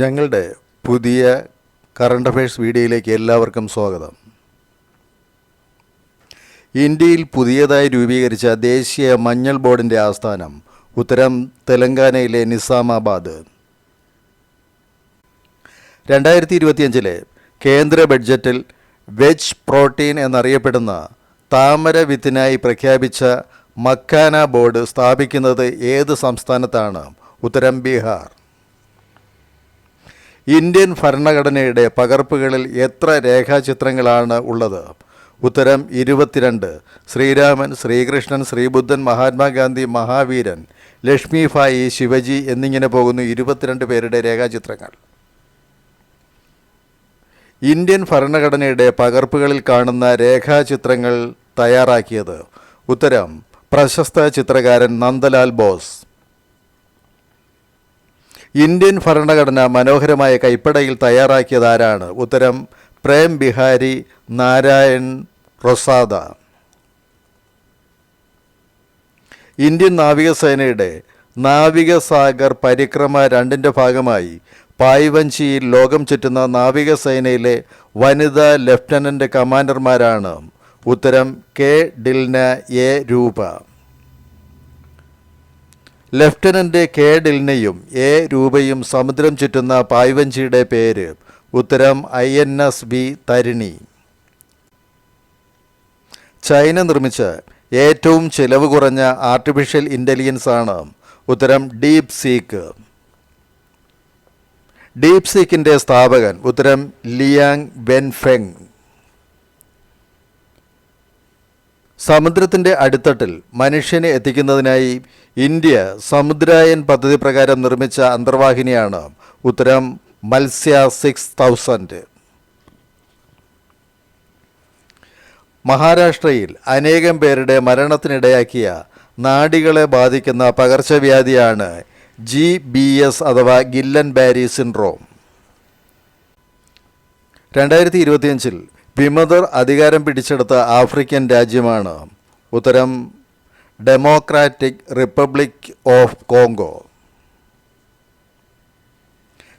ഞങ്ങളുടെ പുതിയ current affairs വീഡിയോയിലേക്ക് എല്ലാവർക്കും സ്വാഗതം. ഇന്ത്യയിൽ പുതിയതായി രൂപീകരിച്ച ദേശീയ മഞ്ഞൾ ബോർഡിൻ്റെ ആസ്ഥാനം ഉത്തരം തെലങ്കാനയിലെ നിസാമാബാദ്. 2025 കേന്ദ്ര ബഡ്ജറ്റിൽ വെജ് പ്രോട്ടീൻ എന്നറിയപ്പെടുന്ന താമര വിത്തിനായി പ്രഖ്യാപിച്ച മക്കാന ബോർഡ് സ്ഥാപിക്കുന്നത് ഏത് സംസ്ഥാനത്താണ്? ഉത്തരം ബീഹാർ. ഇന്ത്യൻ ഭരണഘടനയുടെ പകർപ്പുകളിൽ എത്ര രേഖാചിത്രങ്ങളാണ് ഉള്ളത്? ഉത്തരം 22. ശ്രീരാമൻ, ശ്രീകൃഷ്ണൻ, ശ്രീബുദ്ധൻ, മഹാത്മാഗാന്ധി, മഹാവീരൻ, ലക്ഷ്മിഭായി, ശിവജി എന്നിങ്ങനെ പോകുന്നു 22 പേരുടെ രേഖാചിത്രങ്ങൾ. ഇന്ത്യൻ ഭരണഘടനയുടെ പകർപ്പുകളിൽ കാണുന്ന രേഖാചിത്രങ്ങൾ തയ്യാറാക്കിയത്? ഉത്തരം പ്രശസ്ത ചിത്രകാരൻ നന്ദലാൽ ബോസ്. ഇന്ത്യൻ ഭരണഘടന മനോഹരമായ കൈപ്പടയിൽ തയ്യാറാക്കിയതാരാണ്? ഉത്തരം പ്രേം ബിഹാരി നാരായൺ റൊസാദ. ഇന്ത്യൻ നാവികസേനയുടെ നാവികസാഗർ പരിക്രമ 2ന്റെ ഭാഗമായി പായ്വഞ്ചിയിൽ ലോകം ചുറ്റുന്ന നാവികസേനയിലെ വനിതാ ലഫ്റ്റനൻ്റ് കമാൻഡർമാരാണ്? ഉത്തരം കെ ഡിൽന, എ രൂപ. ലഫ്റ്റനൻ്റ് കെ ഡിൽനയും എ രൂപയും സമുദ്രം ചുറ്റുന്ന പായ്വഞ്ചിയുടെ പേര്? ഉത്തരം INS ബി തരിണി. ചൈന നിർമ്മിച്ച ഏറ്റവും ചെലവ് കുറഞ്ഞ ആർട്ടിഫിഷ്യൽ ഇൻ്റലിജൻസ് ആണ്? ഉത്തരം ഡീപ് സീക്ക്. ഡീപ് സീക്കിൻ്റെ സ്ഥാപകൻ? ഉത്തരം ലിയാങ് വെൻഫെങ്. സമുദ്രത്തിൻ്റെ അടിത്തട്ടിൽ മനുഷ്യനെ എത്തിക്കുന്നതിനായി ഇന്ത്യ സമുദ്രായൻ പദ്ധതി പ്രകാരം നിർമ്മിച്ച അന്തർവാഹിനിയാണ്? ഉത്തരം മത്സ്യ 6000. മഹാരാഷ്ട്രയിൽ അനേകം പേരുടെ മരണത്തിനിടയാക്കിയ നാഡികളെ ബാധിക്കുന്ന പകർച്ചവ്യാധിയാണ് GBS അഥവാ ഗില്ലൻ ബാരി സിൻഡ്രോം. 2025 വിമതർ അധികാരം പിടിച്ചെടുത്ത ആഫ്രിക്കൻ രാജ്യമാണ്? ഉത്തരം ഡെമോക്രാറ്റിക് റിപ്പബ്ലിക് ഓഫ് കോങ്കോ.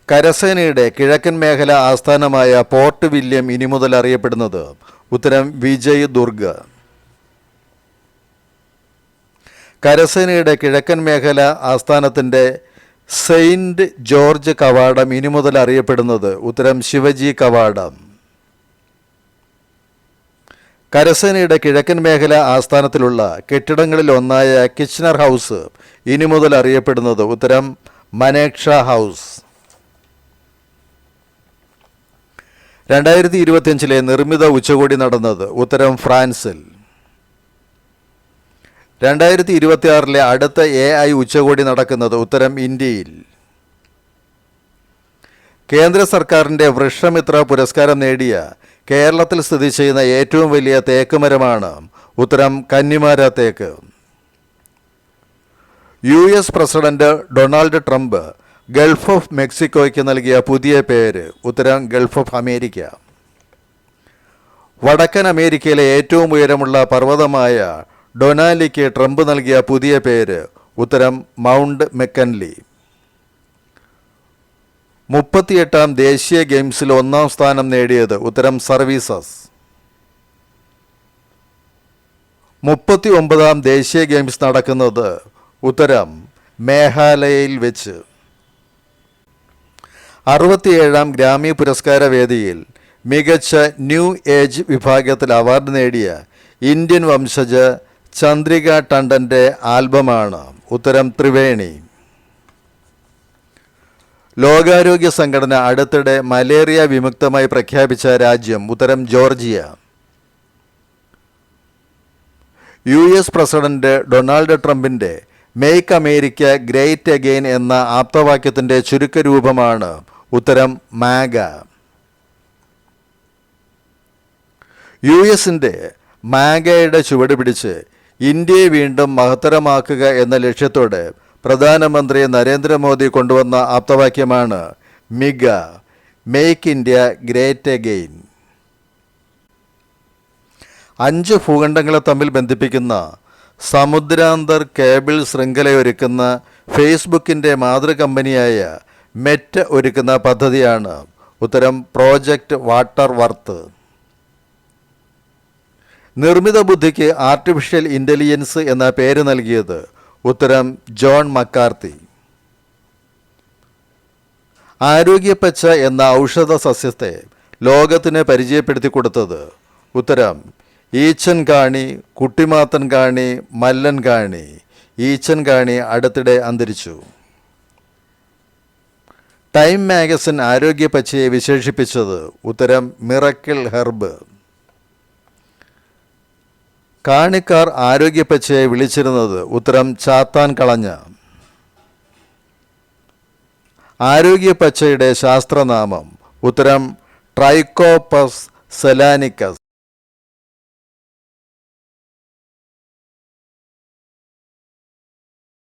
കരസേനയുടെ കിഴക്കൻ മേഖല ആസ്ഥാനമായ പോർട്ട് വില്യം ഇനി മുതൽ അറിയപ്പെടുന്നത്? ഉത്തരം വിജയ് ദുർഗ്. കരസേനയുടെ കിഴക്കൻ മേഖല ആസ്ഥാനത്തിൻ്റെ സെയിൻറ്റ് ജോർജ് കവാടം ഇനി മുതൽ അറിയപ്പെടുന്നത്? ഉത്തരം ശിവജി കവാടം. കരസേനയുടെ കിഴക്കൻ മേഖല ആസ്ഥാനത്തിലുള്ള കെട്ടിടങ്ങളിൽ ഒന്നായ കിച്ച്നർ ഹൗസ് ഇനി മുതൽ അറിയപ്പെടുന്നത്? ഉത്തരം മനേക്ഷ ഹൗസ്. 2025 നിർമ്മിത ഉച്ചകോടി നടന്നത്? ഉത്തരം ഫ്രാൻസിൽ. 2026 അടുത്ത AI ഉച്ചകോടി നടക്കുന്നത്? ഉത്തരം ഇന്ത്യയിൽ. കേന്ദ്ര സർക്കാരിൻ്റെ വൃക്ഷമിത്ര പുരസ്കാരം നേടിയ കേരളത്തിൽ സ്ഥിതി ചെയ്യുന്ന ഏറ്റവും വലിയ തേക്ക് മരമാണ്? ഉത്തരം കന്നിമാര തേക്ക്. US president Donald Trump Gulf of മെക്സിക്കോയ്ക്ക് നൽകിയ പുതിയ പേര്? ഉത്തരം ഗൾഫ് ഓഫ് അമേരിക്ക. വടക്കൻ അമേരിക്കയിലെ ഏറ്റവും ഉയരമുള്ള പർവ്വതമായ ഡൊനാലിക്ക് ട്രംപ് നൽകിയ പുതിയ പേര്? ഉത്തരം മൗണ്ട് മെക്കൻലി. 38ാം ദേശീയ ഗെയിംസിൽ 1ാം സ്ഥാനം നേടിയത്? ഉത്തരം സർവീസസ്. 39ാം ദേശീയ ഗെയിംസ് നടക്കുന്നത്? ഉത്തരം മേഘാലയയിൽ വെച്ച്. 67ാം ഗ്രാമി പുരസ്കാര വേദിയിൽ മികച്ച ന്യൂ ഏജ് വിഭാഗത്തിൽ അവാർഡ് നേടിയ ഇന്ത്യൻ വംശജ ചന്ദ്രിക ടണ്ടൻ്റെ ആൽബമാണ്? ഉത്തരം ത്രിവേണി. ലോകാരോഗ്യ സംഘടന അടുത്തിടെ മലേറിയ വിമുക്തമായി പ്രഖ്യാപിച്ച രാജ്യം? ഉത്തരം ജോർജിയ. US പ്രസിഡന്റ് ഡൊണാൾഡ് ട്രംപിൻ്റെ മേക്ക് അമേരിക്ക ഗ്രേറ്റ് അഗെയിൻ എന്ന ആപ്തവാക്യത്തിൻ്റെ ചുരുക്കരൂപമാണ്? ഉത്തരം മാഗ. US-ന്റെ മാഗയുടെ ചുവട് പിടിച്ച് ഇന്ത്യയെ വീണ്ടും മഹത്തരമാക്കുക എന്ന ലക്ഷ്യത്തോടെ പ്രധാനമന്ത്രി നരേന്ദ്രമോദി കൊണ്ടുവന്ന ആപ്തവാക്യമാണ് മിഗ, മേക്ക് ഇന്ത്യ ഗ്രേറ്റ് അഗെയിൻ. 5 ഭൂഖണ്ഡങ്ങളെ തമ്മിൽ ബന്ധിപ്പിക്കുന്ന സമുദ്രാന്തർ കേബിൾ ശൃംഖലയൊരുക്കുന്ന ഫേസ്ബുക്കിൻ്റെ മാതൃകമ്പനിയായ മെറ്റ് ഒരുക്കുന്ന പദ്ധതിയാണ്? ഉത്തരം പ്രോജക്റ്റ് വാട്ടർ വർത്ത്. നിർമ്മിത ബുദ്ധിക്ക് ആർട്ടിഫിഷ്യൽ ഇൻ്റലിജൻസ് എന്ന പേര് നൽകിയത്? ഉത്തരം ജോൺ മക്കാർത്തി. ആരോഗ്യപ്പച്ച എന്ന ഔഷധ സസ്യത്തെ ലോകത്തിന് പരിചയപ്പെടുത്തി കൊടുത്തത്? ഉത്തരം ഈച്ചൻ കാണി, കുട്ടിമാത്തൻ കാണി, മല്ലൻ കാണി. ഈച്ചൻ കാണി അടുത്തിടെ അന്തരിച്ചു. ടൈം മാഗസിൻ ആരോഗ്യപ്പച്ചയെ വിശേഷിപ്പിച്ചത്? ഉത്തരം മിറക്കിൾ ഹെർബ്. കാണിക്കാർ ആരോഗ്യപ്പച്ചയെ വിളിച്ചിരുന്നത്? ഉത്തരം ചാത്താൻ കളഞ്ഞ. ആരോഗ്യപ്പച്ചയുടെ ശാസ്ത്രനാമം? ഉത്തരം ട്രൈക്കോപ്പസ് സെലാനിക്കസ്.